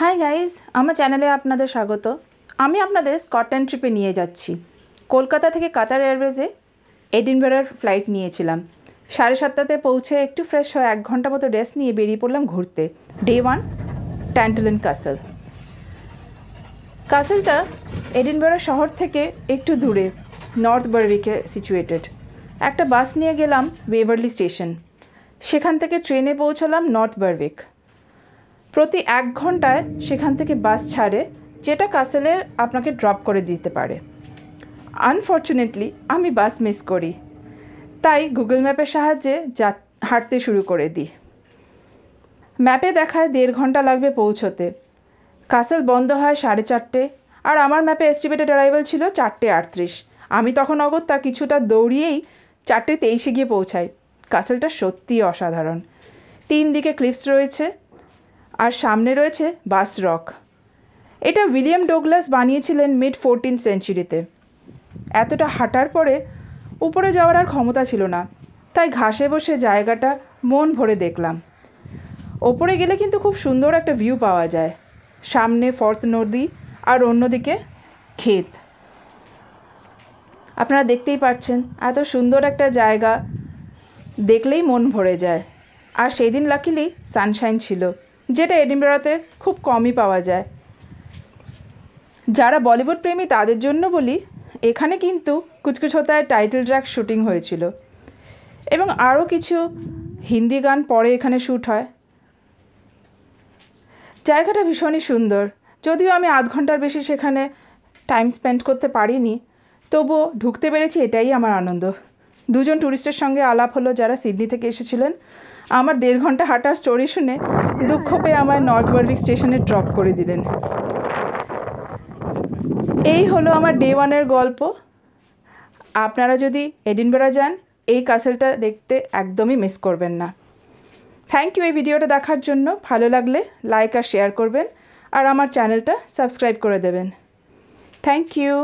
Hi guys, আমার চ্যানেলে আপনাদের স্বাগত। আমি আপনাদের স্কটল্যান্ড ট্রিপে নিয়ে যাচ্ছি। কলকাতা থেকে কাতার এয়ারওয়েজে এডিনবরার ফ্লাইট নিয়েছিলাম। 7:30টাতে পৌঁছে একটু ফ্রেশ হয়ে 1 ঘন্টা মতো রেস্ট নিয়ে বেরিয়ে পড়লাম ঘুরতে। Day 1 Tantallon castle. ক্যাসেলটা এডিনবরা শহর থেকে একটু দূরে নর্থ বারউইকে সিচুয়েটেড। একটা বাস নিয়ে গেলাম ওয়েভারলি স্টেশন। সেখান থেকে ট্রেনে পৌঁছলাম নর্থ বারউইক। প্রতি 1 ঘন্টায় সেখান থেকে বাস ছাড়ে, যেটা ক্যাসেলে আপনাকে ড্রপ করে দিতে পারে। আনফর্চুনেটলি আমি বাস মিস করি, তাই গুগল ম্যাপের সাহায্যে হাঁটতে শুরু করে দিই। ম্যাপে দেখায় 1.5 ঘন্টা লাগবে পৌঁছতে। ক্যাসেল বন্ধ হয় 4:30, আর আমার ম্যাপে এস্টিমেটেড অ্যারাইভাল ছিল 4:38। আমি তখন অগত্যা কিছুটা দৌড়িয়েই 4:23 গিয়ে পৌঁছাই। ক্যাসেলটা সত্যিই অসাধারণ। 3 দিকে ক্লিফস রয়েছে, আর সামনে রয়েছে বাস রক। এটা উইলিয়াম ডগলাস বানিয়েছিলেন মিড 14th সেঞ্চুরিতে। এতটা হাঁটার পরে উপরে যাওয়ার আর ক্ষমতা ছিল না, তাই ঘাসে বসে জায়গাটা মন ভরে দেখলাম। ওপরে গেলে কিন্তু খুব সুন্দর একটা ভিউ পাওয়া যায়। সামনে ফর্থ নদী আর অন্যদিকে ক্ষেত। আপনারা দেখতেই পাচ্ছেন, এত সুন্দর একটা জায়গা দেখলেই মন ভরে যায়। আর সেই দিন লাকিলি সানশাইন ছিল, যেটা এডিনবরাতে খুব কমই পাওয়া যায়। যারা বলিউড প্রেমী তাদের জন্য বলি, এখানে কিন্তু কুছ কুছ হোতা হ্যায় টাইটেল ট্র্যাক শ্যুটিং হয়েছিল, এবং আরও কিছু হিন্দি গান পরে এখানে শ্যুট হয়। জায়গাটা ভীষণই সুন্দর। যদিও আমি 1/2 ঘন্টার বেশি সেখানে টাইম স্পেন্ড করতে পারিনি, তবুও ঢুকতে পেরেছি, এটাই আমার আনন্দ। 2 জন ট্যুরিস্টের সঙ্গে আলাপ হলো, যারা সিডনি থেকে এসেছিলেন। আমার 1.5 ঘন্টা হাঁটার স্টোরি শুনে দুঃখ পেয়ে আমায় নর্থ বারউইক স্টেশনে ড্রপ করে দিলেন। এই হলো আমার ডে 1-এর গল্প। আপনারা যদি এডিনবরা যান, এই ক্যাসেলটা দেখতে একদমই মিস করবেন না। থ্যাংক ইউ এই ভিডিওটা দেখার জন্য। ভালো লাগলে লাইক আর শেয়ার করবেন, আর আমার চ্যানেলটা সাবস্ক্রাইব করে দেবেন। Thank you.